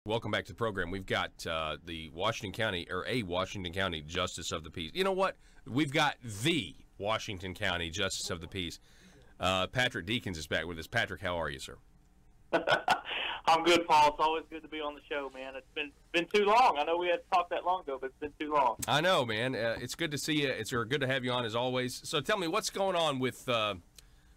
Welcome back to the program. We've got the Washington County, or a Washington County Justice of the Peace. You know what? We've got the Washington County Justice of the Peace. Patrick Deakins is back with us. Patrick, how are you, sir? I'm good, Paul. It's always good to be on the show, man. It's been too long. I know we had talked that long ago, but it's been too long. I know, man. It's good to see you. It's good to have you on as always. So tell me, what's going on with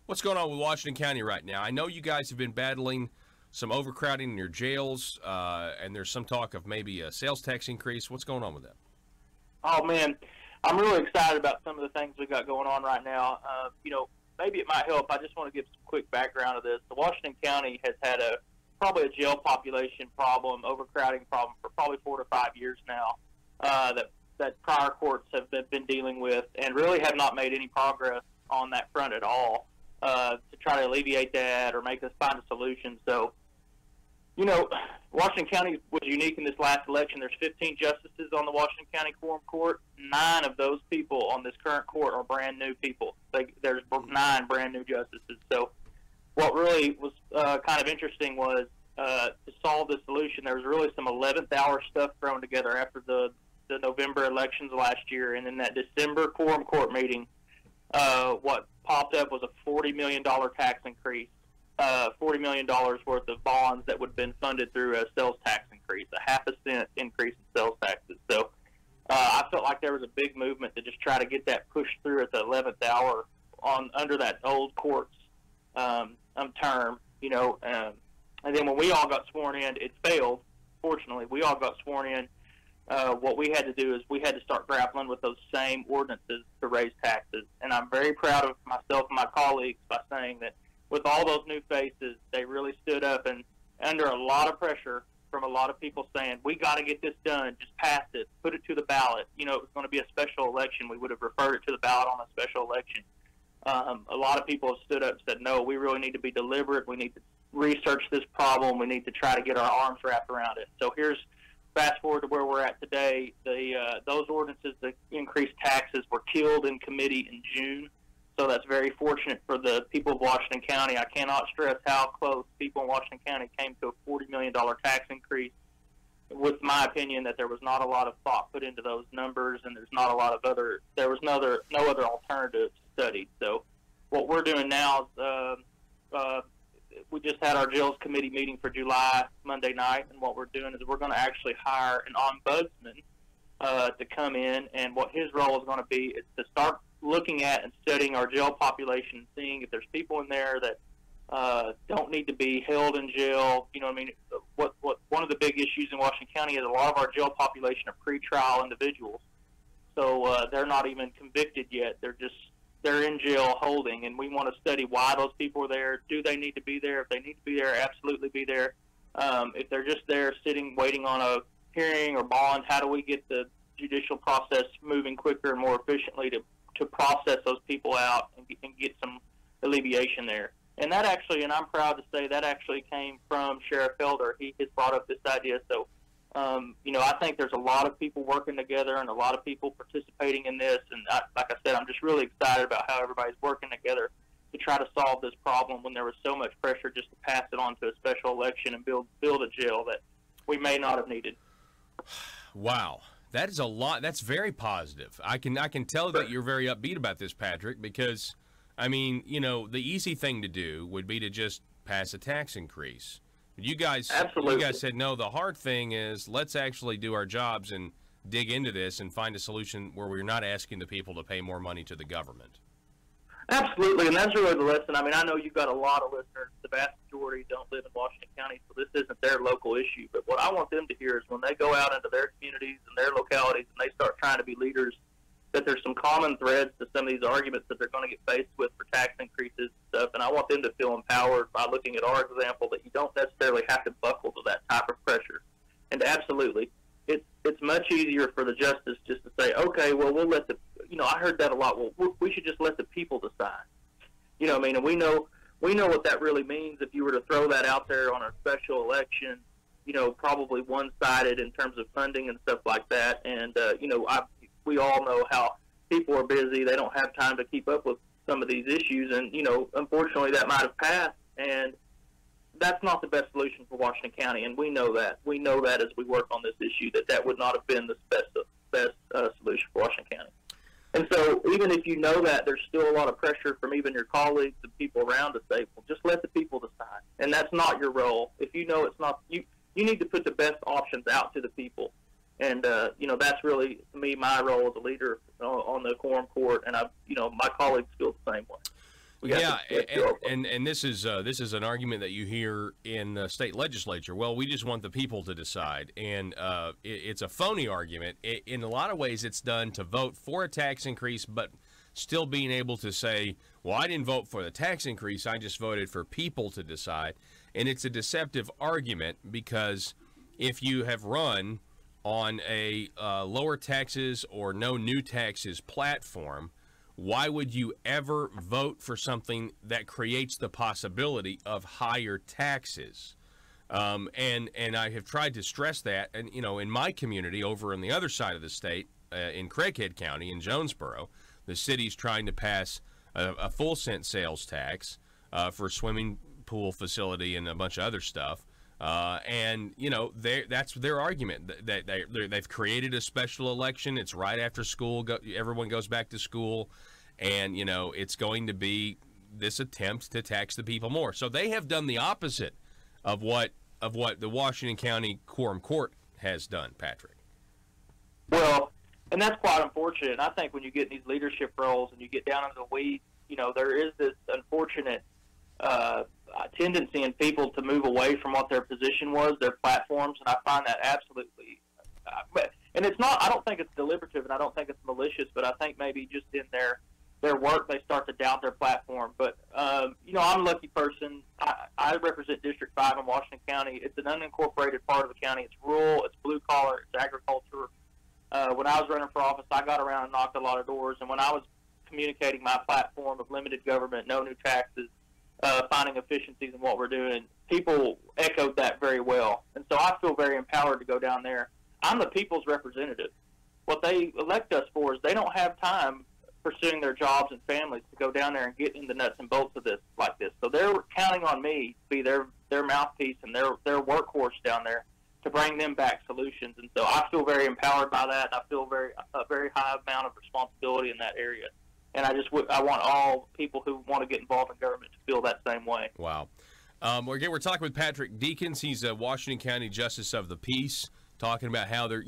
Washington County right now? I know you guys have been battling some overcrowding in your jails, and there's some talk of maybe a sales tax increase. What's going on with that? Oh, man, I'm really excited about some of the things we got going on right now. Maybe it might help. I just want to give some quick background of this. The Washington County has had probably a jail population problem, overcrowding problem for probably 4 to 5 years now that prior courts have been dealing with, and really have not made any progress on that front at all to try to alleviate that or make us find a solution. So, Washington County was unique in this last election. There's 15 justices on the Washington County Quorum Court. 9 of those people on this current court are brand new people. There's 9 brand new justices. So what really was kind of interesting was to solve the solution, there was really some 11th hour stuff thrown together after the November elections last year. And in that December Quorum Court meeting, what popped up was a $40 million tax increase. $40 million worth of bonds that would have been funded through a sales tax increase, a half a cent increase in sales taxes. So I felt like there was a big movement to just try to get that pushed through at the 11th hour under that old court's term, and then when we all got sworn in, it failed. Fortunately, we all got sworn in. What we had to do is we had to start grappling with those same ordinances to raise taxes. And I'm very proud of myself and my colleagues by saying that with all those new faces, they really stood up, and under a lot of pressure from a lot of people saying, we got to get this done, just pass it, put it to the ballot. It was going to be a special election. We would have referred it to the ballot on a special election. A lot of people have stood up and said, no, we really need to be deliberate. We need to research this problem. We need to try to get our arms wrapped around it. So here's fast forward to where we're at today. Those ordinances that increased taxes were killed in committee in June. So that's very fortunate for the people of Washington County. I cannot stress how close people in Washington County came to a $40 million tax increase. With my opinion, that there was not a lot of thought put into those numbers, and there was no other alternatives studied. So what we're doing now is we just had our jails committee meeting for July Monday night, and what we're doing is we're going to actually hire an ombudsman to come in, and what his role is going to be is to start looking at and studying our jail population and seeing if there's people in there that don't need to be held in jail. One of the big issues in Washington County is a lot of our jail population are pretrial individuals. So they're not even convicted yet. They're in jail holding, and we want to study why those people are there. Do they need to be there? If they need to be there, absolutely be there. If they're just there sitting, waiting on a hearing or bond, how do we get the judicial process moving quicker and more efficiently to process those people out and get some alleviation there? And that actually, and I'm proud to say, that actually came from Sheriff Felder. He has brought up this idea. So, I think there's a lot of people working together and a lot of people participating in this. And like I said, I'm just really excited about how everybody's working together to try to solve this problem when there was so much pressure just to pass it on to a special election and build a jail that we may not have needed. Wow. That is a lot. That's very positive. I can tell that you're very upbeat about this, Patrick, because, the easy thing to do would be to just pass a tax increase. You guys said, no, the hard thing is let's actually do our jobs and dig into this and find a solution where we're not asking the people to pay more money to the government. Absolutely, and that's really the lesson. I know you've got a lot of listeners. The vast majority don't live in Washington County, so this isn't their local issue. But what I want them to hear is when they go out into their communities and their localities and they start trying to be leaders, that there's some common threads to some of these arguments that they're going to get faced with for tax increases and stuff. And I want them to feel empowered by looking at our example that you don't necessarily have to buckle to that type of pressure. And absolutely, it's much easier for the justice just to say, okay, well, we'll let the, I heard that a lot. Well, we should just let the people decide. And we know what that really means if you were to throw that out there on a special election, probably one-sided in terms of funding and stuff like that. And, we all know how people are busy. They don't have time to keep up with some of these issues. And, unfortunately, that might have passed. And that's not the best solution for Washington County, and we know that. We know that as we work on this issue, that would not have been the best solution for Washington County. And so even if you know that, there's still a lot of pressure from even your colleagues and people around to say, well, just let the people decide. And that's not your role. If you know it's not, you need to put the best options out to the people. And, that's really, to me, my role as a leader on the quorum court. And, my colleagues feel the same way. Yeah, and this is an argument that you hear in the state legislature. Well, we just want the people to decide, and it's a phony argument. In a lot of ways, it's done to vote for a tax increase, but still being able to say, well, I didn't vote for the tax increase, I just voted for people to decide. And it's a deceptive argument, because if you have run on a lower taxes or no new taxes platform, why would you ever vote for something that creates the possibility of higher taxes? And I have tried to stress that. And, in my community over on the other side of the state, in Craighead County, in Jonesboro, the city's trying to pass a full cent sales tax for a swimming pool facility and a bunch of other stuff. That's their argument. They've created a special election. It's right after school. Everyone goes back to school, and it's going to be this attempt to tax the people more. So they have done the opposite of what the Washington County Quorum Court has done, Patrick. Well, and that's quite unfortunate. I think when you get in these leadership roles and you get down into the weeds, there is this unfortunate tendency in people to move away from what their position was, their platforms, and I find that absolutely. And it's not. I don't think it's deliberative, and I don't think it's malicious. But I think maybe just in their work, they start to doubt their platform. But I'm a lucky person. I represent District 5 in Washington County. It's an unincorporated part of the county. It's rural. It's blue collar. It's agriculture. When I was running for office, I got around and knocked a lot of doors. And when I was communicating my platform of limited government, no new taxes, finding efficiencies in what we're doing, people echoed that very well. And so I feel very empowered to go down there. I'm the people's representative. What they elect us for is they don't have time pursuing their jobs and families to go down there and get in the nuts and bolts of this like this. So they're counting on me to be their mouthpiece and their workhorse down there to bring them back solutions. And so I feel very empowered by that. I feel a very high amount of responsibility in that area. And I want all people who want to get involved in government to feel that same way. Wow. We're talking with Patrick Deakins. He's a Washington County Justice of the Peace, talking about how they're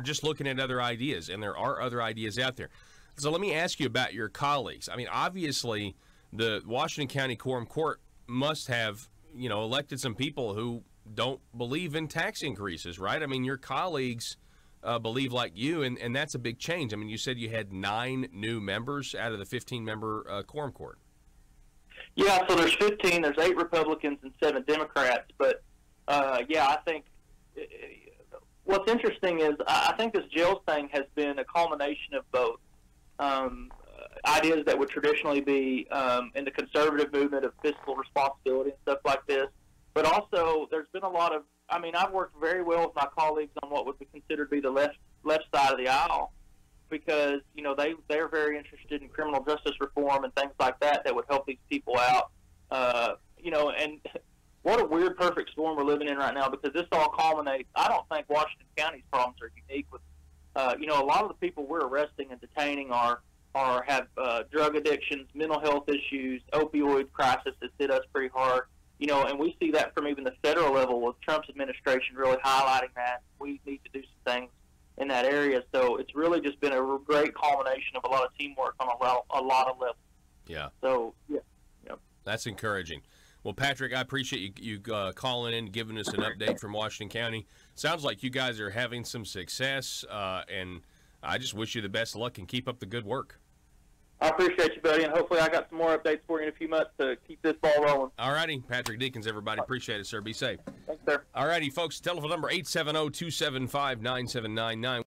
just looking at other ideas, and there are other ideas out there. So let me ask you about your colleagues. I mean, obviously, the Washington County Quorum Court must have, elected some people who don't believe in tax increases, right? I mean, your colleagues believe like you, and that's a big change. I mean, you said you had 9 new members out of the 15-member quorum court. Yeah, so there's 15. There's 8 Republicans and 7 Democrats. But, I think what's interesting is I think this jails thing has been a culmination of both ideas that would traditionally be in the conservative movement of fiscal responsibility and stuff like this. But also there's been a lot of, I've worked very well with my colleagues on what would be considered to be the left side of the aisle, because they're very interested in criminal justice reform and things like that would help these people out. And what a weird perfect storm we're living in right now, because this all culminates. I don't think Washington County's problems are unique with a lot of the people we're arresting and detaining have drug addictions, mental health issues, opioid crisis that's hit us pretty hard. And we see that from even the federal level with Trump's administration really highlighting that. We need to do some things in that area. So it's really just been a great culmination of a lot of teamwork on a lot of levels. Yeah. So, yeah. That's encouraging. Well, Patrick, I appreciate you calling in, giving us an update from Washington County. Sounds like you guys are having some success, and I just wish you the best of luck and keep up the good work. I appreciate you, buddy, and hopefully I got some more updates for you in a few months to keep this ball rolling. All righty. Patrick Deakins, everybody. Appreciate it, sir. Be safe. Thanks, sir. All righty, folks. Telephone number 870-275-9799.